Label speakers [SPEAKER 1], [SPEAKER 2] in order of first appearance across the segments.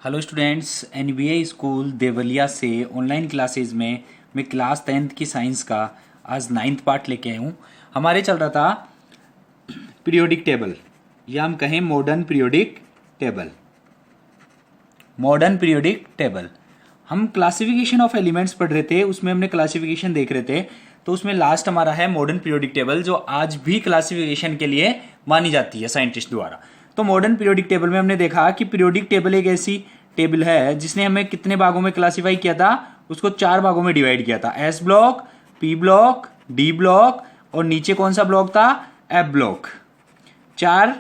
[SPEAKER 1] Hello students, NBA school Devalia से online classes में मैं क्लास 10th की साइंस का आज 9th पार्ट लेके आया हूँ। हमारे चल रहा था पीरियोडिक टेबल, या हम कहें modern periodic table. Modern periodic table हम क्लासिफिकेशन ऑफ एलिमेंट्स पढ़ रहे थे, उसमें हमने क्लासिफिकेशन देख रहे थे। तो उसमें लास्ट हमारा है मॉडर्न पीरियोडिक टेबल, जो आज भी क्लासिफिकेशन के लिए मानी जाती है साइंटिस्ट द्वारा। तो मॉडर्न पीरियोडिक टेबल में हमने देखा कि पीरियोडिक टेबल एक ऐसी टेबल है जिसने हमें कितने भागों में क्लासिफाई किया था, उसको 4 भागों में डिवाइड किया था। S block, P block, D block और नीचे कौन सा ब्लॉक था, एफ ब्लॉक। 4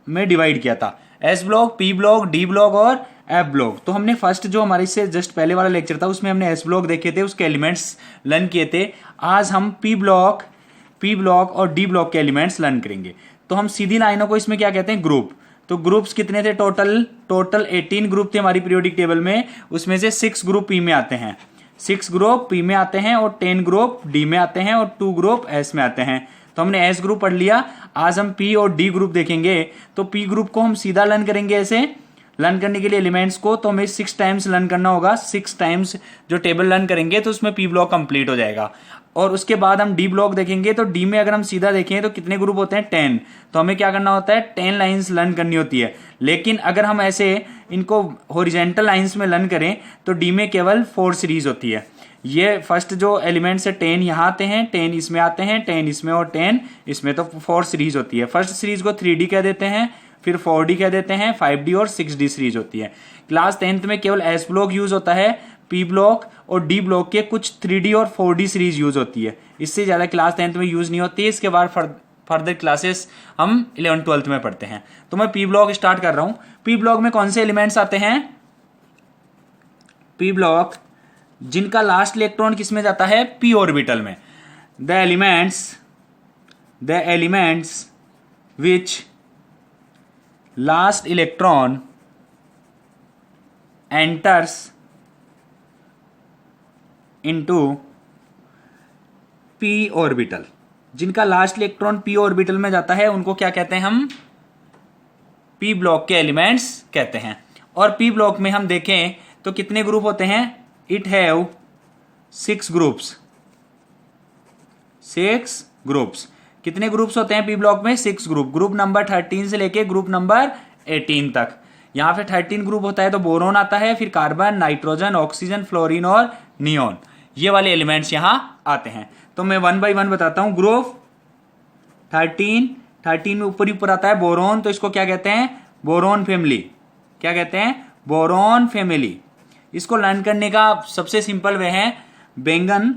[SPEAKER 1] में डिवाइड किया था, S block, P block, D block और एफ ब्लॉक। तो हमने फर्स्ट जो हमारे से जस्ट पहले वाला लेक्चर था उसमें हमने एस ब्लॉक देखे थे, उसके एलिमेंट्स लर्न किए थे। आज हम पी ब्लॉक और डी ब्लॉक के एलिमेंट्स लर्न करेंगे। तो हम सीधी लाइनों को इसमें क्या कहते हैं, ग्रुप। तो ग्रुप्स कितने थे, टोटल 18 ग्रुप थे हमारी पीरियोडिक टेबल में। उसमें से 6 ग्रुप पी में आते हैं, 6 ग्रुप पी में आते हैं और 10 ग्रुप डी में आते हैं और 2 ग्रुप एस में आते हैं। तो हमने एस ग्रुप पढ़ लिया। आज हम पी और डी ग्रुप देखेंगे। तो पी ग्रुप को हम सीधा लर्न करेंगे। ऐसे लर्न करने के लिए एलिमेंट्स को तो हमें 6 टाइम्स लर्न करना होगा। 6 टाइम्स जो टेबल लर्न करेंगे तो उसमें पी ब्लॉक कंप्लीट हो जाएगा। और उसके बाद हम डी ब्लॉक देखेंगे। तो डी में अगर हम सीधा देखें तो कितने ग्रुप होते हैं, 10। तो हमें क्या करना होता है, 10 लाइंस लर्न करनी होती है। लेकिन अगर हम ऐसे इनको हॉरिजॉन्टल लाइंस में लर्न करें तो डी में केवल 4 सीरीज होती है। ये फर्स्ट जो एलिमेंट्स है 10 यहाँ आते हैं, 10 इसमें आते हैं, 10 इसमें और 10 इसमें। तो 4 सीरीज होती है। फर्स्ट सीरीज को 3D कह देते हैं, फिर 4D कह देते हैं, 5D और 6D सीरीज होती है। क्लास 10th में केवल एस ब्लॉक यूज होता है, पी ब्लॉक और डी ब्लॉक के कुछ 3D और 4D सीरीज यूज होती है। इससे ज्यादा क्लास 10th में यूज नहीं होती है। इसके बाद फर्दर क्लासेस हम 11th 12th में पढ़ते हैं। तो मैं पी ब्लॉक स्टार्ट कर रहा हूं। पी ब्लॉक में कौन से एलिमेंट्स आते हैं, पी ब्लॉक जिनका लास्ट इलेक्ट्रॉन किसमें जाता है, पी ऑर्बिटल में। The elements which last electron enters into P orbital, जिनका लास्ट इलेक्ट्रॉन पी ऑर्बिटल में जाता है उनको क्या कहते हैं, हम पी ब्लॉक के एलिमेंट्स कहते हैं। और पी ब्लॉक में हम देखें तो कितने ग्रुप होते हैं, इट हैव 6 ग्रुप्स। 6 ग्रुप्स। कितने ग्रुप्स होते हैं पी ब्लॉक में, 6 ग्रुप। ग्रुप नंबर 13 से लेके ग्रुप नंबर 18 तक। यहां पे 13 ग्रुप होता है तो बोरोन आता है, फिर कार्बन, नाइट्रोजन, ऑक्सीजन, फ्लोरीन और नियोन, ये वाले एलिमेंट्स यहां आते हैं। तो मैं 1 बाय 1 बताता हूं। ग्रुप 13 में ऊपर आता है बोरोन, तो इसको क्या कहते हैं, बोरोन फैमिली। क्या कहते हैं, बोरोन फैमिली। इसको लर्न करने का सबसे सिंपल वे है, बैंगन,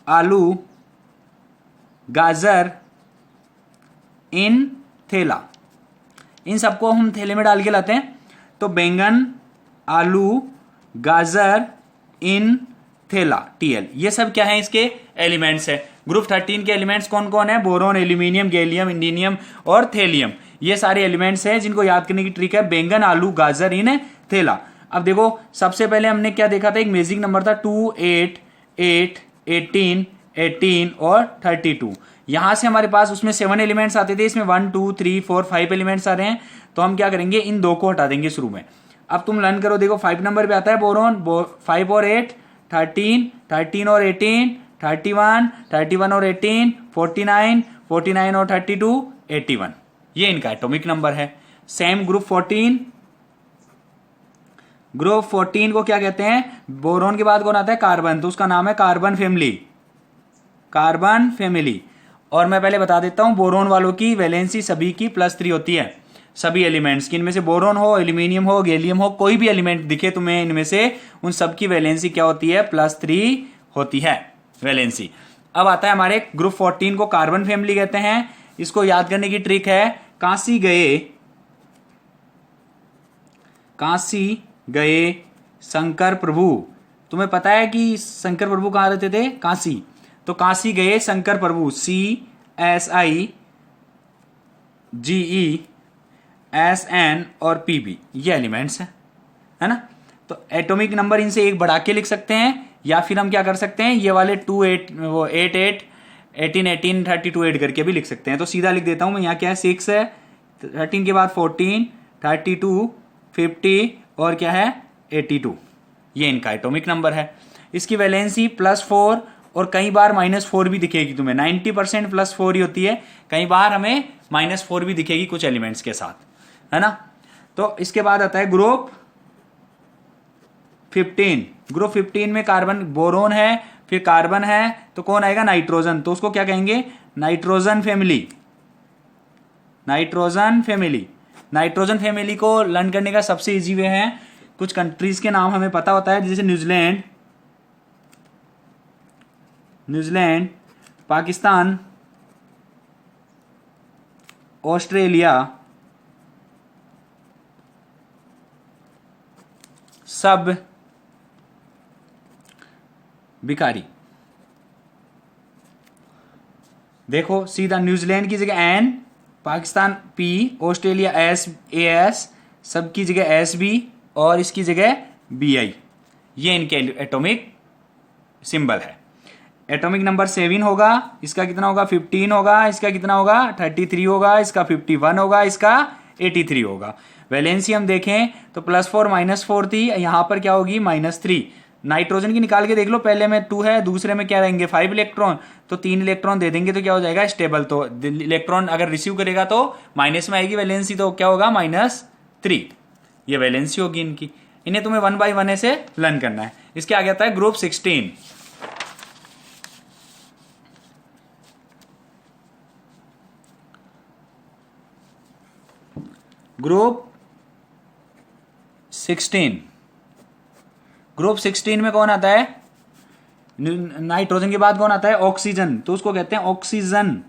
[SPEAKER 1] आलू, गाजर इन थैला। इन सबको हम थैले में डाल के लाते हैं। तो बैंगन, आलू, गाजर इन थैला, TL, ये सब क्या है, इसके एलिमेंट्स है। ग्रुप 13 के एलिमेंट्स कौन कौन है, बोरोन, एल्यूमिनियम, गैलियम, इंडिनियम और थेलियम। ये सारे एलिमेंट्स हैं जिनको याद करने की ट्रिक है, बैंगन, आलू, गाजर इन थैला। अब देखो सबसे पहले हमने क्या देखा था, एक मैजिक नंबर था 2, 8, 8, 18, 18 और 32। यहां से हमारे पास उसमें 7 एलिमेंट्स आते थे, इसमें 1, 2, 3, 4, 5 एलिमेंट्स आ रहे हैं। तो हम क्या करेंगे, इन 2 को हटा देंगे शुरू में। अब तुम लर्न करो, देखो 5 नंबर पे आता है बोरोन, 5 और 8 13, 13 और 18 31, 31 और 18 49, 49 और 32 81। ये इनका एटॉमिक नंबर है। सेम ग्रुप 14 को क्या कहते हैं, बोरोन के बाद कौन आता है, कार्बन, तो उसका नाम है कार्बन फैमिली। और मैं पहले बता देता हूं, बोरोन वालों की वैलेंसी सभी की +3 होती है, सभी एलिमेंट्स की। इनमें से बोरोन हो, एल्यूमिनियम हो, गैलियम हो, कोई भी एलिमेंट दिखे तुम्हें इनमें से, उन सब की वैलेंसी क्या होती है, +3 होती है वैलेंसी। अब आता है हमारे ग्रुप 14 को कार्बन फैमिली कहते हैं। इसको याद करने की ट्रिक है, काशी गए शंकर प्रभु। तुम्हें पता है कि शंकर प्रभु कहां रहते थे, काशी। तो काशी गए शंकर प्रभु, CSIGESN और PB, ये एलिमेंट्स है ना। तो एटॉमिक नंबर इनसे एक बढ़ा के लिख सकते हैं, या फिर हम क्या कर सकते हैं, ये वाले 2, 8, 8, 18, 18, 32 ऐड करके भी लिख सकते हैं। तो सीधा लिख देता हूं मैं, यहाँ क्या है, 6 है, 13 के बाद 14, 32, 50 और क्या है 82, ये इनका एटॉमिक नंबर है। इसकी वैलेंसी +4 और कई बार -4 भी दिखेगी तुम्हें। 90% +4 ही होती है, कई बार हमें -4 भी दिखेगी कुछ एलिमेंट्स के साथ, है ना। तो इसके बाद आता है ग्रुप 15। ग्रुप 15 में कार्बन बोरोन है, फिर कार्बन है, तो कौन आएगा नाइट्रोजन, तो उसको क्या कहेंगे nitrogen family. Nitrogen family, nitrogen family को लर्न करने का सबसे इजी वे है, कुछ कंट्रीज के नाम हमें पता होता है, जैसे न्यूजीलैंड, पाकिस्तान, ऑस्ट्रेलिया, सब भिखारी। देखो सीधा न्यूजीलैंड की जगह N, Pakistan P, Australia S, AS, सब की जगह SB और इसकी जगह BI। ये इनके एटॉमिक सिंबल है। एटॉमिक नंबर 7 होगा, इसका कितना होगा 15 होगा, इसका कितना होगा 33 होगा, इसका 51 होगा, इसका 83 होगा। वैलेंसी हम देखें तो +4 -4 थी, यहां पर क्या होगी -3। नाइट्रोजन की निकाल के देख लो, पहले में 2 है, दूसरे में क्या रहेंगे 5 इलेक्ट्रॉन, तो 3 इलेक्ट्रॉन दे देंगे तो क्या हो जाएगा स्टेबल। तो इलेक्ट्रॉन अगर रिसीव करेगा तो माइनस में आएगी वैलेंसी, तो क्या होगा -3। ये वैलेंसी होगी इनकी। इन्हें तुम्हें 1 by 1 ऐसे लर्न करना है। इसके आगे आता है ग्रुप 16। ग्रुप 16, ग्रुप 16 में कौन आता है, नाइट्रोजन के बाद कौन आता है ऑक्सीजन, तो उसको कहते हैं ऑक्सीजन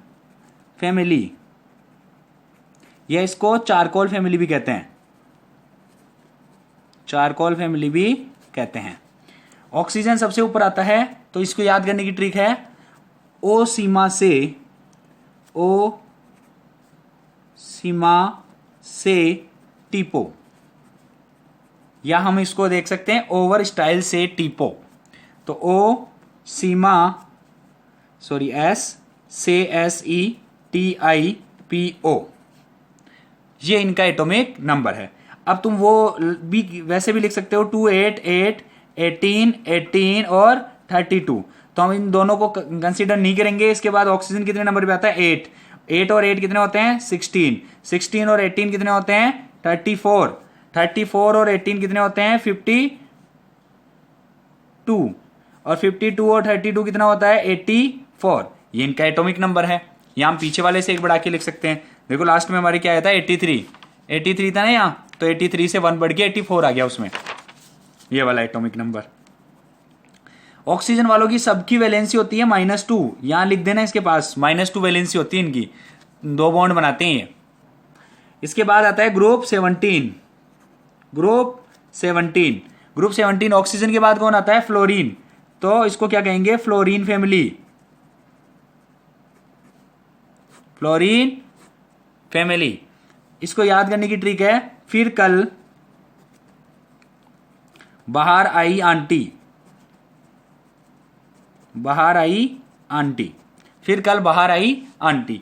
[SPEAKER 1] फैमिली, या इसको चारकोल फैमिली भी कहते हैं, चारकोल फैमिली भी कहते हैं। ऑक्सीजन सबसे ऊपर आता है, तो इसको याद करने की ट्रिक है ओ सीमा से टीपो, या हम इसको देख सकते हैं ओवर स्टाइल से टीपो। तो S से SETIPO, ये इनका एटॉमिक नंबर है। अब तुम वो भी वैसे भी लिख सकते हो 2, 8, 8, 18, 18 और 32, तो हम इन दोनों को कंसीडर नहीं करेंगे। इसके बाद ऑक्सीजन कितने नंबर पे आता है 8, 8 और 8 कितने होते हैं 16, 16 और 18 कितने होते हैं 34, 34 और 18 कितने होते हैं 52, और 52 और 32 कितना होता है 84। ये इनका एटॉमिक नंबर है। यहां हम पीछे वाले से एक बढ़ा के लिख सकते हैं। देखो लास्ट में हमारे क्या आया था 83 था ना यहाँ, तो 83 से 1 बढ़ के 84 आ गया उसमें, ये वाला एटॉमिक नंबर। ऑक्सीजन वालों की सबकी वैलेंसी होती है -2, यहां लिख देना इसके पास -2 वैलेंसी होती है इनकी, 2 बॉन्ड बनाते हैं ये। इसके बाद आता है ग्रुप 17। ग्रुप 17 ऑक्सीजन के बाद कौन आता है फ्लोरीन, तो इसको क्या कहेंगे फ्लोरीन फैमिली, फ्लोरीन फैमिली। इसको याद करने की ट्रिक है फिर कल बाहर आई आंटी, बाहर आई आंटी, फिर कल बाहर आई aunty.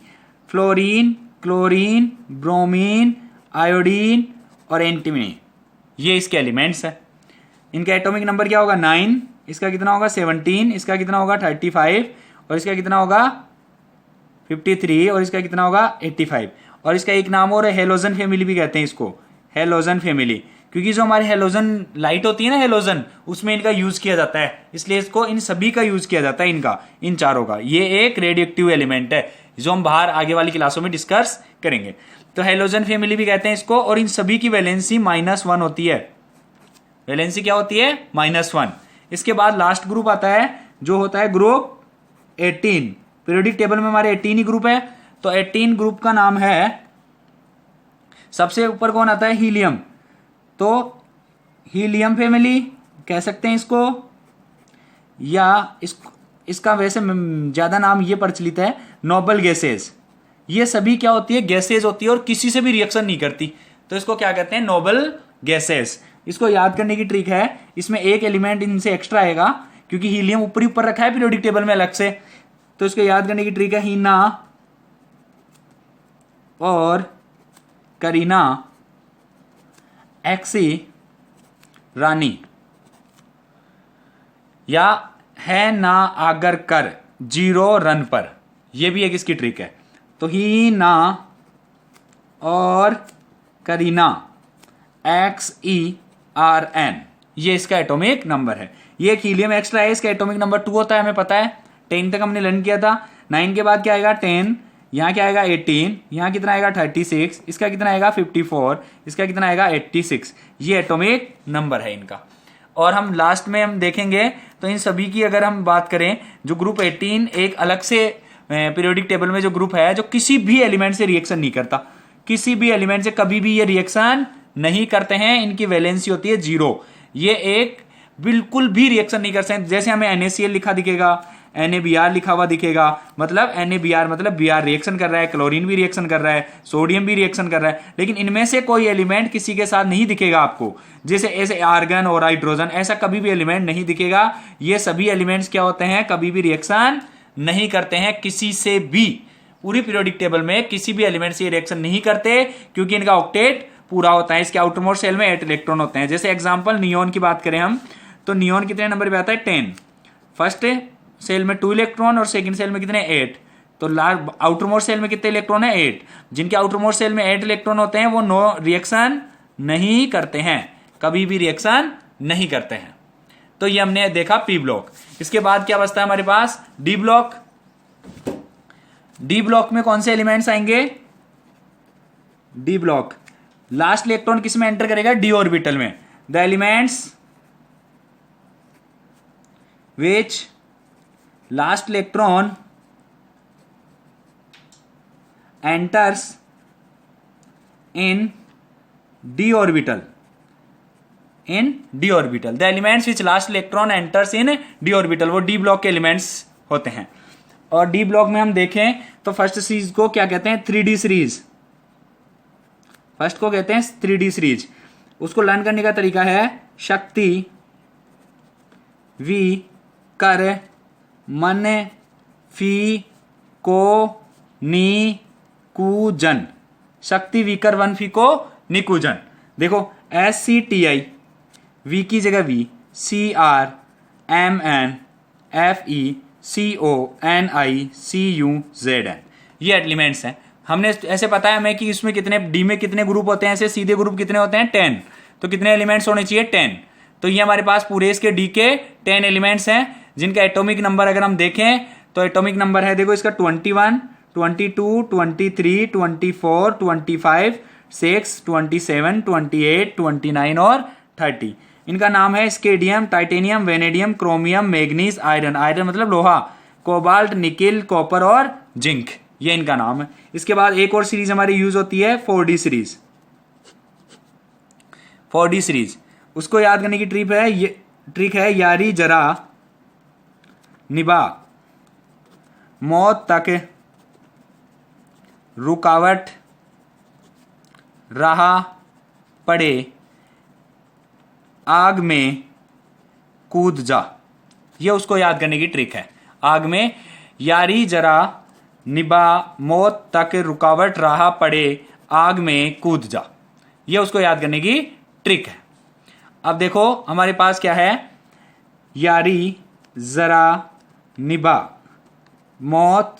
[SPEAKER 1] Fluorine, chlorine, bromine, iodine और एंटीमनी, ये इसके एलिमेंट्स है। इनका एटॉमिक नंबर क्या होगा 9, इसका कितना होगा 17, इसका कितना होगा 35, और इसका कितना होगा 53, और इसका कितना होगा 85। और इसका एक नाम और है हेलोजन फैमिली भी कहते हैं इसको, हेलोजन फैमिली, क्योंकि जो हमारी हेलोजन लाइट होती है ना हेलोजन, उसमें इनका यूज किया जाता है, इसलिए इसको इन सभी का यूज किया जाता है, इनका इन चारों का। ये एक रेडियोएक्टिव एलिमेंट है जो हम बाहर आगे वाली क्लासों में डिस्कस करेंगे। तो हेलोजन फैमिली भी कहते हैं इसको, और इन सभी की वैलेंसी -1 होती है। वैलेंसी क्या होती है -1। इसके बाद लास्ट ग्रुप आता है जो होता है ग्रुप 18। पीरियोडिक टेबल में हमारे 18 ही ग्रुप है, तो 18 ग्रुप का नाम है, सबसे ऊपर कौन आता है हीलियम, तो हीलियम फैमिली कह सकते हैं इसको, या इसका वैसे ज्यादा नाम ये प्रचलित है नोबल गैसेज। ये सभी क्या होती है गैसेज होती है और किसी से भी रिएक्शन नहीं करती, तो इसको क्या कहते हैं नोबल गैसेज। इसको याद करने की ट्रिक है, इसमें एक एलिमेंट इनसे एक्स्ट्रा आएगा क्योंकि हीलियम ऊपर ही ऊपर रखा है पीरियोडिक टेबल में अलग से, तो इसको याद करने की ट्रिक है हीना और करीना एक्सी रानी, या है ना आगर कर 0 रन पर, यह भी एक इसकी ट्रिक है। तो ही ना और करीना XERN, ये इसका एटॉमिक नंबर है। ये हीलियम एक्स्ट्रा है, इसका एटॉमिक नंबर 2 होता है, हमें पता है। 10 तक हमने लर्न किया था। 9 के बाद क्या आएगा 10, यहाँ क्या आएगा 18, यहाँ कितना आएगा 36, इसका कितना आएगा 54, इसका कितना आएगा 86। ये एटॉमिक नंबर है इनका। और हम लास्ट में हम देखेंगे तो इन सभी की अगर हम बात करें, जो ग्रुप 18 एक अलग से पीरियोडिक टेबल में जो ग्रुप है जो किसी भी एलिमेंट से रिएक्शन नहीं करता, किसी भी एलिमेंट से कभी भी ये रिएक्शन नहीं करते हैं, इनकी वैलेंसी होती है 0। ये एक बिल्कुल भी रिएक्शन नहीं कर सकते। जैसे हमें NaCl लिखा दिखेगा, NaBr लिखा हुआ दिखेगा, मतलब NaBr मतलब Br रिएक्शन कर रहा है, क्लोरीन भी रिएक्शन कर रहा है, सोडियम भी रिएक्शन कर रहा है, लेकिन इनमें से कोई एलिमेंट किसी के साथ नहीं दिखेगा आपको। जैसे ऐसे आर्गन और हाइड्रोजन, ऐसा कभी भी एलिमेंट नहीं दिखेगा। ये सभी एलिमेंट्स क्या होते हैं, कभी भी रिएक्शन नहीं करते हैं किसी से भी। पूरी पीरियोडिक टेबल में किसी भी एलिमेंट से रिएक्शन नहीं करते, क्योंकि इनका ऑक्टेट पूरा होता है। इसके आउटरमोस्ट सेल में 8 इलेक्ट्रॉन होते हैं। जैसे एग्जांपल नियोन की बात करें हम, तो नियोन कितने नंबर पे आता है 10, फर्स्ट सेल में 2 इलेक्ट्रॉन और सेकंड सेल में कितने 8। तो आउटरमोस्ट सेल में कितने इलेक्ट्रॉन है 8। जिनके आउटरमोस्ट सेल में 8 इलेक्ट्रॉन होते हैं वो नो रिएक्शन नहीं करते हैं, कभी भी रिएक्शन नहीं करते हैं। तो ये हमने देखा पी ब्लॉक। इसके बाद क्या बचता है हमारे पास, डी ब्लॉक। डी ब्लॉक में कौन से एलिमेंट्स आएंगे, डी ब्लॉक लास्ट इलेक्ट्रॉन किस में एंटर करेगा, डी ऑर्बिटल में। The elements which last electron enters in D orbital, in D orbital. The elements which last electron enters in D orbital, वो D block के elements होते हैं। और D block में हम देखें तो फर्स्ट सीरीज को क्या कहते हैं, 3D सीरीज। फर्स्ट को कहते हैं 3D सीरीज। उसको लर्न करने का तरीका है शक्ति वी कर मन फी को नी कुजन, शक्ति वीकर वन फी को निकुजन। देखो SCTI, वी की जगह वी, CRMN FECONICUZN, ये एलिमेंट्स हैं। हमने ऐसे पता है हमें कि इसमें कितने डी में कितने ग्रुप होते हैं, ऐसे सीधे ग्रुप कितने होते हैं 10। तो कितने एलिमेंट्स होने चाहिए 10। तो ये हमारे पास पूरे इसके डी के 10 एलिमेंट्स हैं, जिनका एटॉमिक नंबर अगर हम देखें तो एटॉमिक नंबर है, देखो इसका 21, 22, 23, 24, 25, 6, 27, 28, 29 और 30। इनका नाम है स्केडियम, titanium, vanadium, chromium, manganese, iron. Iron मतलब लोहा, कोबाल्ट, निकिल, कॉपर और जिंक, ये इनका नाम है। इसके बाद एक और सीरीज हमारी यूज होती है 4D सीरीज। 4D सीरीज, उसको याद करने की ट्रिक है यारी जरा निभा मौत तक रुकावट रहा पड़े आग में कूद जा, ये उसको याद करने की ट्रिक है। आग में यारी जरा निभा मौत तक रुकावट रहा पड़े आग में कूद जा, ये उसको याद करने की ट्रिक है। अब देखो हमारे पास क्या है, यारी जरा निभा मौत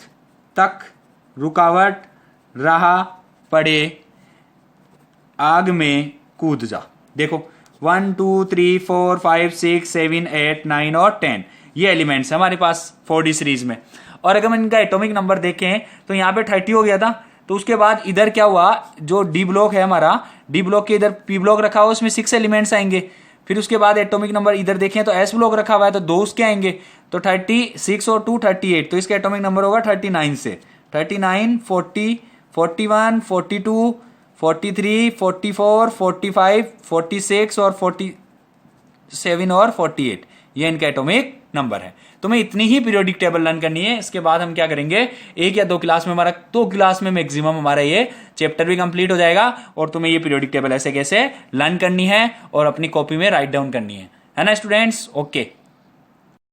[SPEAKER 1] तक रुकावट रहा पड़े आग में कूद जा। देखो 1 2 3 4 5 6 7 8 9 और 10 ये एलिमेंट्स है हमारे पास 4D सीरीज में। और अगर हम इनका एटॉमिक नंबर देखें तो यहाँ पे 30 हो गया था। तो उसके बाद इधर क्या हुआ, जो डी ब्लॉक है हमारा, डी ब्लॉक के इधर पी ब्लॉक रखा हुआ, उसमें 6 एलिमेंट्स आएंगे। फिर उसके बाद एटॉमिक नंबर इधर देखें तो एस ब्लॉक रखा हुआ है, तो 2 उसके आएंगे। तो 36 और 2 38, तो इसका एटॉमिक नंबर होगा 39 से 39 40 41 42 43 44 45 46 और 47 और 48, ये इनका एटॉमिक नंबर है। तुम्हें इतनी ही पीरियोडिक टेबल लर्न करनी है। इसके बाद हम क्या करेंगे, 1 या 2 क्लास में हमारा 2 क्लास में मैक्सिमम हमारा ये चैप्टर भी कंप्लीट हो जाएगा और तुम्हें ये पीरियोडिक टेबल ऐसे कैसे लर्न करनी है और अपनी कॉपी में राइट डाउन करनी है ना स्टूडेंट्स। ओके।